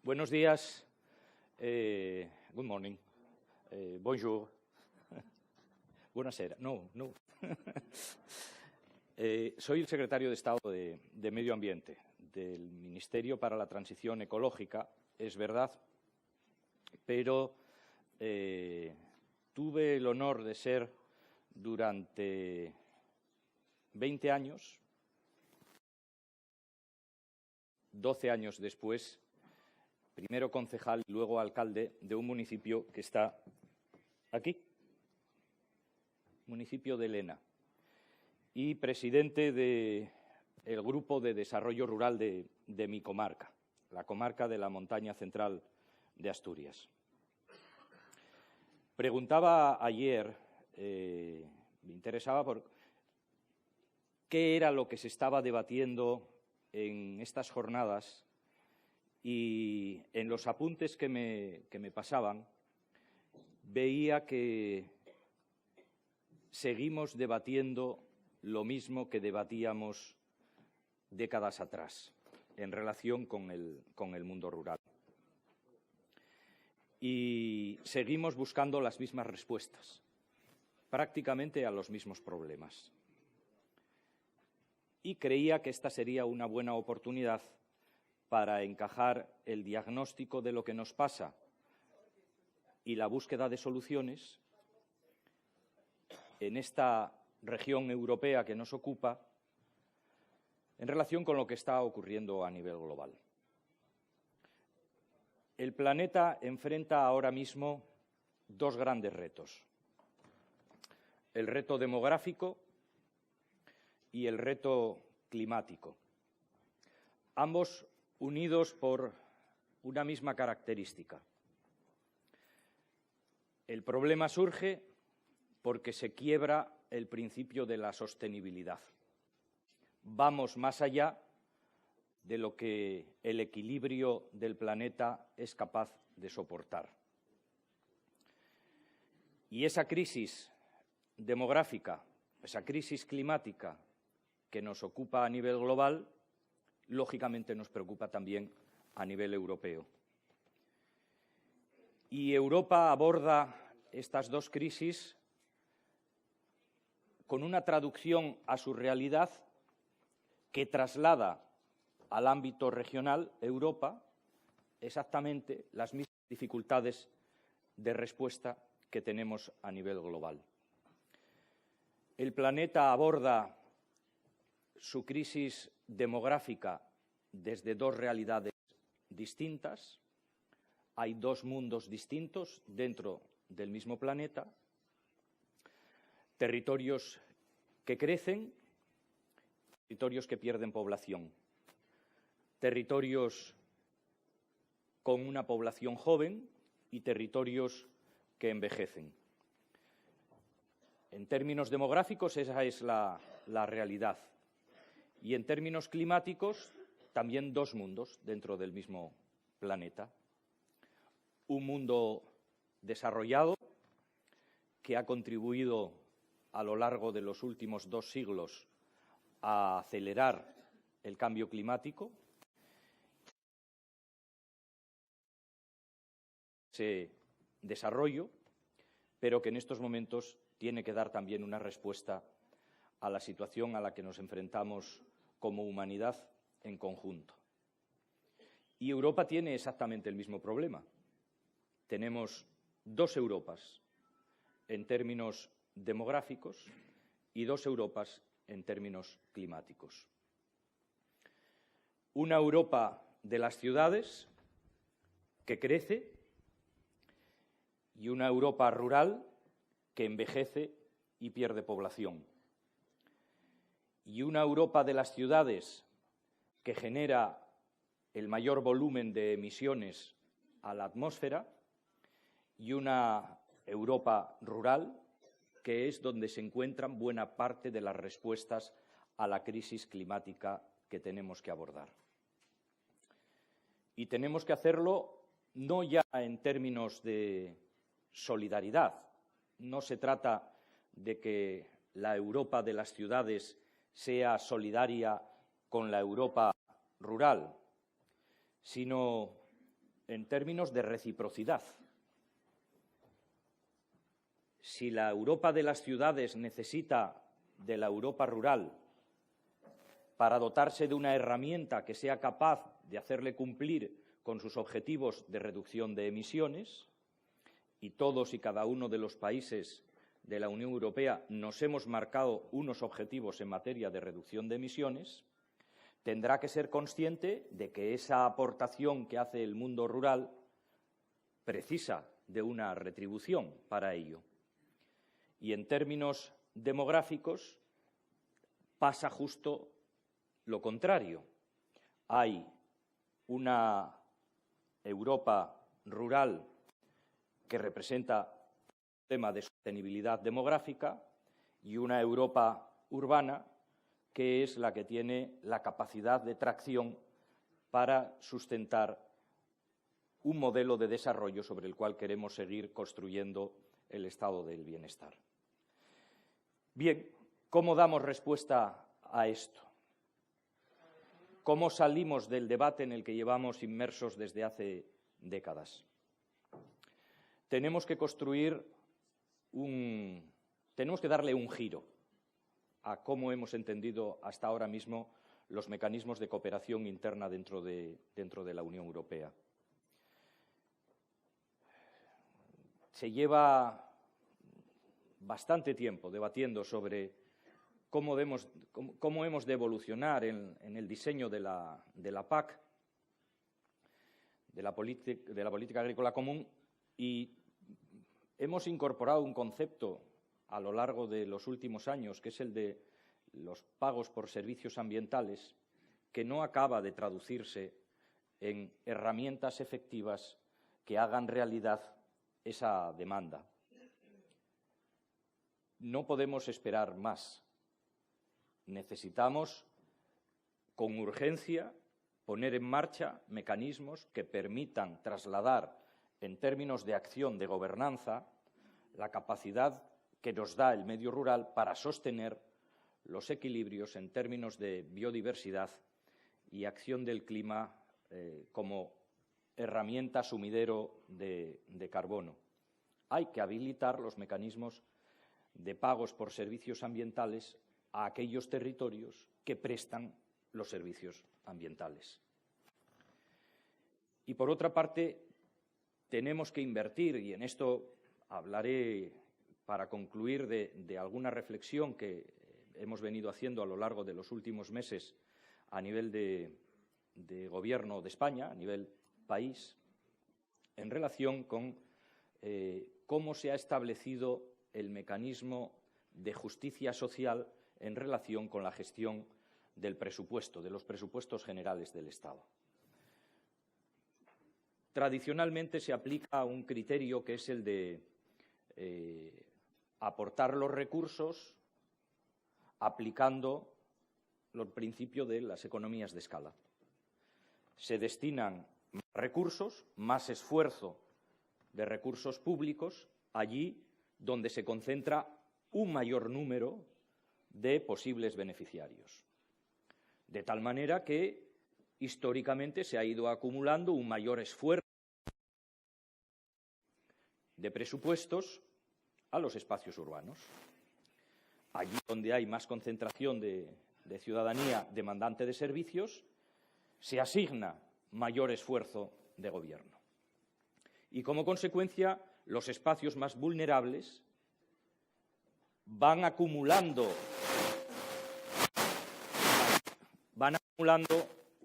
Buenos días, good morning, bonjour, buonasera, no. Soy el secretario de Estado de Medio Ambiente del Ministerio para la Transición Ecológica, es verdad, pero tuve el honor de ser durante 20 años, 12 años después, primero concejal y luego alcalde de un municipio que está aquí, municipio de Lena, y presidente del Grupo de Desarrollo Rural de mi comarca, la comarca de la Montaña Central de Asturias. Preguntaba ayer, me interesaba por qué era lo que se estaba debatiendo en estas jornadas. Y en los apuntes que me pasaban, veía que seguimos debatiendo lo mismo que debatíamos décadas atrás en relación con el mundo rural. Y seguimos buscando las mismas respuestas, prácticamente a los mismos problemas. Y creía que esta sería una buena oportunidad para encajar el diagnóstico de lo que nos pasa y la búsqueda de soluciones en esta región europea que nos ocupa en relación con lo que está ocurriendo a nivel global. El planeta enfrenta ahora mismo dos grandes retos: el reto demográfico y el reto climático, ambos unidos por una misma característica. El problema surge porque se quiebra el principio de la sostenibilidad. Vamos más allá de lo que el equilibrio del planeta es capaz de soportar. Y esa crisis demográfica, esa crisis climática que nos ocupa a nivel global, lógicamente nos preocupa también a nivel europeo. Y Europa aborda estas dos crisis con una traducción a su realidad que traslada al ámbito regional, Europa, exactamente las mismas dificultades de respuesta que tenemos a nivel global. El planeta aborda su crisis demográfica desde dos realidades distintas. Hay dos mundos distintos dentro del mismo planeta, territorios que crecen, territorios que pierden población, territorios con una población joven y territorios que envejecen. En términos demográficos, esa es la realidad. Y en términos climáticos, también dos mundos dentro del mismo planeta. Un mundo desarrollado que ha contribuido a lo largo de los últimos 2 siglos a acelerar el cambio climático. Ese desarrollo, pero que en estos momentos tiene que dar también una respuesta a la situación a la que nos enfrentamos como humanidad en conjunto. Y Europa tiene exactamente el mismo problema. Tenemos dos Europas en términos demográficos y dos Europas en términos climáticos. Una Europa de las ciudades que crece y una Europa rural que envejece y pierde población. Y una Europa de las ciudades que genera el mayor volumen de emisiones a la atmósfera y una Europa rural que es donde se encuentran buena parte de las respuestas a la crisis climática que tenemos que abordar. Y tenemos que hacerlo no ya en términos de solidaridad. No se trata de que la Europa de las ciudades sea solidaria con la Europa rural, sino en términos de reciprocidad. Si la Europa de las ciudades necesita de la Europa rural para dotarse de una herramienta que sea capaz de hacerle cumplir con sus objetivos de reducción de emisiones, y todos y cada uno de los países de la Unión Europea nos hemos marcado unos objetivos en materia de reducción de emisiones, tendrá que ser consciente de que esa aportación que hace el mundo rural precisa de una retribución para ello. Y en términos demográficos pasa justo lo contrario. Hay una Europa rural que representa un tema de sostenibilidad demográfica y una Europa urbana que es la que tiene la capacidad de tracción para sustentar un modelo de desarrollo sobre el cual queremos seguir construyendo el estado del bienestar. Bien, ¿cómo damos respuesta a esto? ¿Cómo salimos del debate en el que llevamos inmersos desde hace décadas? Tenemos que darle un giro a cómo hemos entendido hasta ahora mismo los mecanismos de cooperación interna dentro de la Unión Europea. Se lleva bastante tiempo debatiendo sobre cómo hemos de evolucionar en el diseño de la PAC, de la Política Agrícola Común, y hemos incorporado un concepto a lo largo de los últimos años, que es el de los pagos por servicios ambientales, que no acaba de traducirse en herramientas efectivas que hagan realidad esa demanda. No podemos esperar más. Necesitamos, con urgencia, poner en marcha mecanismos que permitan trasladar, en términos de acción de gobernanza, la capacidad que nos da el medio rural para sostener los equilibrios en términos de biodiversidad y acción del clima como herramienta sumidero de carbono. Hay que habilitar los mecanismos de pagos por servicios ambientales a aquellos territorios que prestan los servicios ambientales. Y, por otra parte, tenemos que invertir, y en esto hablaré para concluir de alguna reflexión que hemos venido haciendo a lo largo de los últimos meses a nivel de Gobierno de España, a nivel país, en relación con cómo se ha establecido el mecanismo de justicia social en relación con la gestión del presupuesto, de los presupuestos generales del Estado. Tradicionalmente se aplica un criterio que es el de aportar los recursos aplicando el principio de las economías de escala. Se destinan más recursos, más esfuerzo de recursos públicos allí donde se concentra un mayor número de posibles beneficiarios. De tal manera que, históricamente, se ha ido acumulando un mayor esfuerzo de presupuestos a los espacios urbanos. Allí donde hay más concentración de ciudadanía demandante de servicios, se asigna mayor esfuerzo de gobierno. Y, como consecuencia, los espacios más vulnerables van acumulando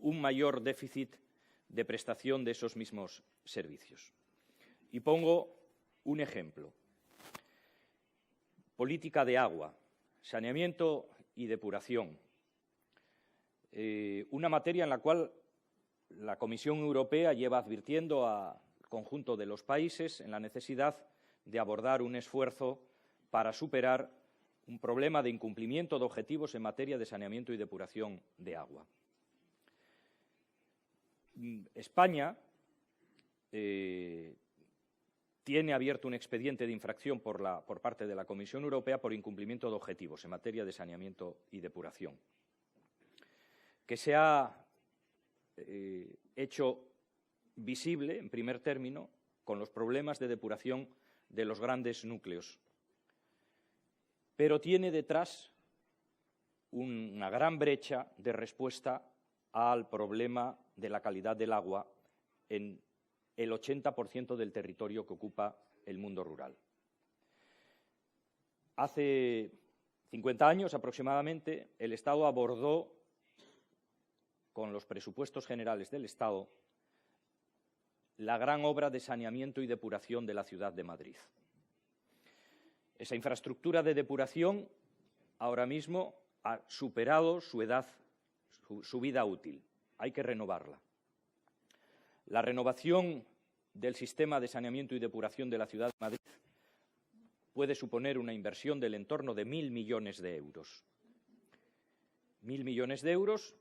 un mayor déficit de prestación de esos mismos servicios. Y pongo un ejemplo. Política de agua, saneamiento y depuración. Una materia en la cual la Comisión Europea lleva advirtiendo al conjunto de los países en la necesidad de abordar un esfuerzo para superar un problema de incumplimiento de objetivos en materia de saneamiento y depuración de agua. España tiene abierto un expediente de infracción por parte de la Comisión Europea por incumplimiento de objetivos en materia de saneamiento y depuración, que se ha hecho visible, en primer término, con los problemas de depuración de los grandes núcleos. Pero tiene detrás una gran brecha de respuesta al problema de la calidad del agua en el 80% del territorio que ocupa el mundo rural. Hace 50 años aproximadamente, el Estado abordó, con los presupuestos generales del Estado, la gran obra de saneamiento y depuración de la ciudad de Madrid. Esa infraestructura de depuración ahora mismo ha superado su vida útil. Hay que renovarla. La renovación del sistema de saneamiento y depuración de la ciudad de Madrid puede suponer una inversión del entorno de 1.000 millones de euros. 1.000 millones de euros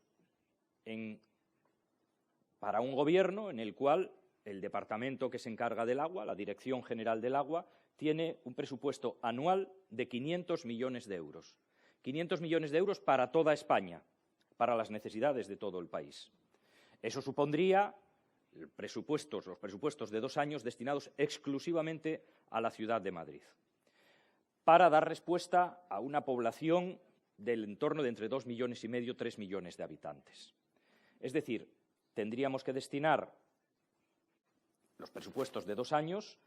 para un gobierno en el cual el departamento que se encarga del agua, la Dirección General del Agua, tiene un presupuesto anual de 500 millones de euros. 500 millones de euros para toda España, para las necesidades de todo el país. Eso supondría los presupuestos de 2 años destinados exclusivamente a la ciudad de Madrid, para dar respuesta a una población del entorno de entre 2,5 millones y 3 millones de habitantes. Es decir, tendríamos que destinar los presupuestos de 2 años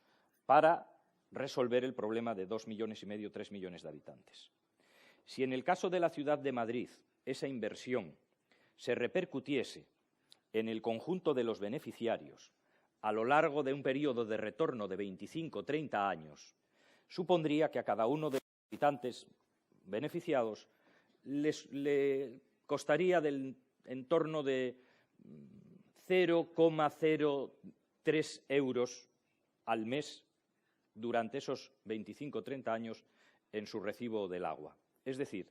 para resolver el problema de 2,5 millones, 3 millones de habitantes. Si en el caso de la ciudad de Madrid esa inversión se repercutiese en el conjunto de los beneficiarios a lo largo de un periodo de retorno de 25 o 30 años, supondría que a cada uno de los habitantes beneficiados le costaría del entorno de 0,03 euros al mes durante esos 25 o 30 años en su recibo del agua. Es decir,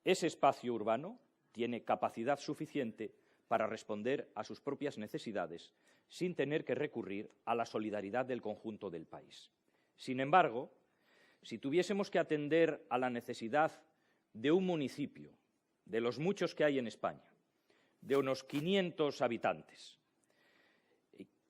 ese espacio urbano tiene capacidad suficiente para responder a sus propias necesidades sin tener que recurrir a la solidaridad del conjunto del país. Sin embargo, si tuviésemos que atender a la necesidad de un municipio, de los muchos que hay en España, de unos 500 habitantes,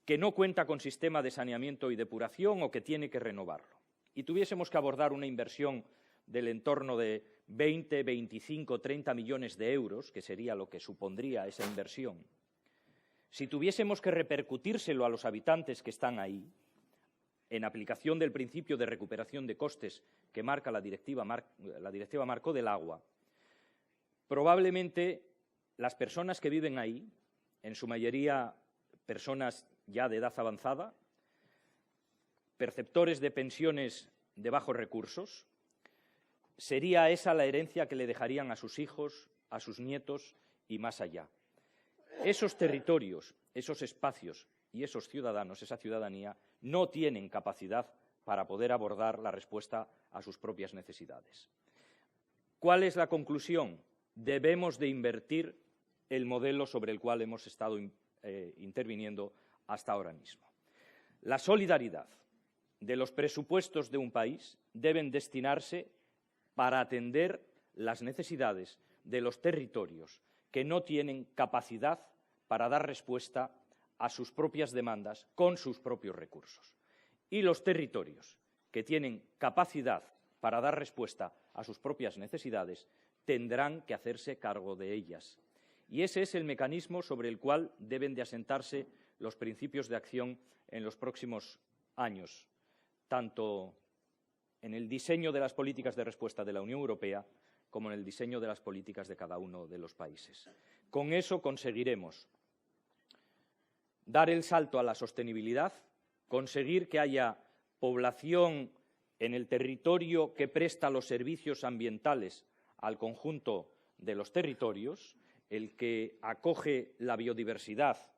que no cuenta con sistema de saneamiento y depuración o que tiene que renovarlo, y tuviésemos que abordar una inversión del entorno de 20, 25, 30 millones de euros, que sería lo que supondría esa inversión, si tuviésemos que repercutírselo a los habitantes que están ahí, en aplicación del principio de recuperación de costes que marca la Directiva Marco del Agua, probablemente las personas que viven ahí, en su mayoría personas ya de edad avanzada, perceptores de pensiones de bajos recursos, sería esa la herencia que le dejarían a sus hijos, a sus nietos y más allá. Esos territorios, esos espacios y esos ciudadanos, esa ciudadanía, no tienen capacidad para poder abordar la respuesta a sus propias necesidades. ¿Cuál es la conclusión? Debemos de invertir el modelo sobre el cual hemos estado interviniendo hasta ahora mismo. La solidaridad de los presupuestos de un país deben destinarse para atender las necesidades de los territorios que no tienen capacidad para dar respuesta a sus propias demandas con sus propios recursos. Y los territorios que tienen capacidad para dar respuesta a sus propias necesidades tendrán que hacerse cargo de ellas. Y ese es el mecanismo sobre el cual deben de asentarse los principios de acción en los próximos años, tanto en el diseño de las políticas de respuesta de la Unión Europea como en el diseño de las políticas de cada uno de los países. Con eso conseguiremos dar el salto a la sostenibilidad, conseguir que haya población en el territorio que presta los servicios ambientales al conjunto de los territorios, el que acoge la biodiversidad,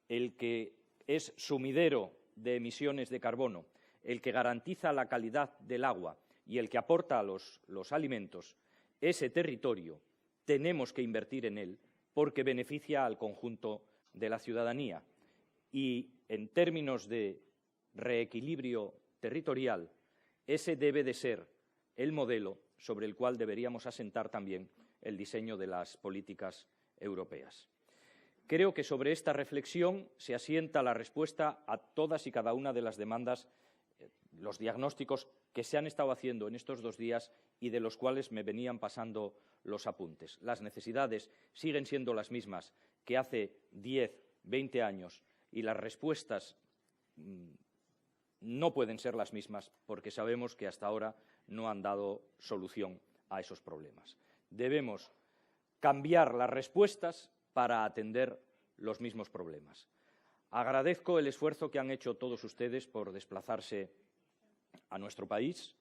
el que es sumidero de emisiones de carbono, el que garantiza la calidad del agua y el que aporta los alimentos, ese territorio tenemos que invertir en él porque beneficia al conjunto de la ciudadanía. Y en términos de reequilibrio territorial, ese debe de ser el modelo sobre el cual deberíamos asentar también el diseño de las políticas europeas. Creo que sobre esta reflexión se asienta la respuesta a todas y cada una de las demandas, los diagnósticos que se han estado haciendo en estos 2 días y de los cuales me venían pasando los apuntes. Las necesidades siguen siendo las mismas que hace 10, 20 años y las respuestas no pueden ser las mismas porque sabemos que hasta ahora no han dado solución a esos problemas. Debemos cambiar las respuestas para atender los mismos problemas. Agradezco el esfuerzo que han hecho todos ustedes por desplazarse a nuestro país.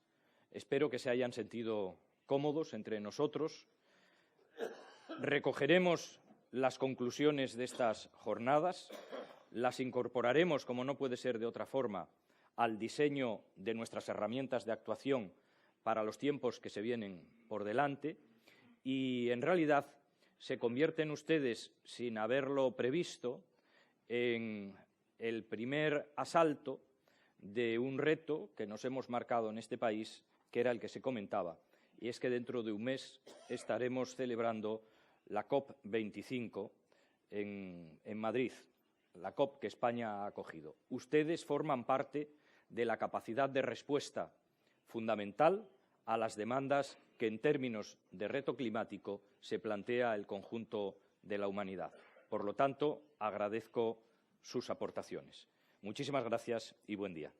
Espero que se hayan sentido cómodos entre nosotros. Recogeremos las conclusiones de estas jornadas, las incorporaremos, como no puede ser de otra forma, al diseño de nuestras herramientas de actuación para los tiempos que se vienen por delante y, en realidad, se convierten ustedes, sin haberlo previsto, en el primer asalto de un reto que nos hemos marcado en este país, que era el que se comentaba, y es que dentro de un mes estaremos celebrando la COP25 en Madrid, la COP que España ha acogido. Ustedes forman parte de la capacidad de respuesta fundamental a las demandas que, en términos de reto climático, se plantea el conjunto de la humanidad. Por lo tanto, agradezco sus aportaciones. Muchísimas gracias y buen día.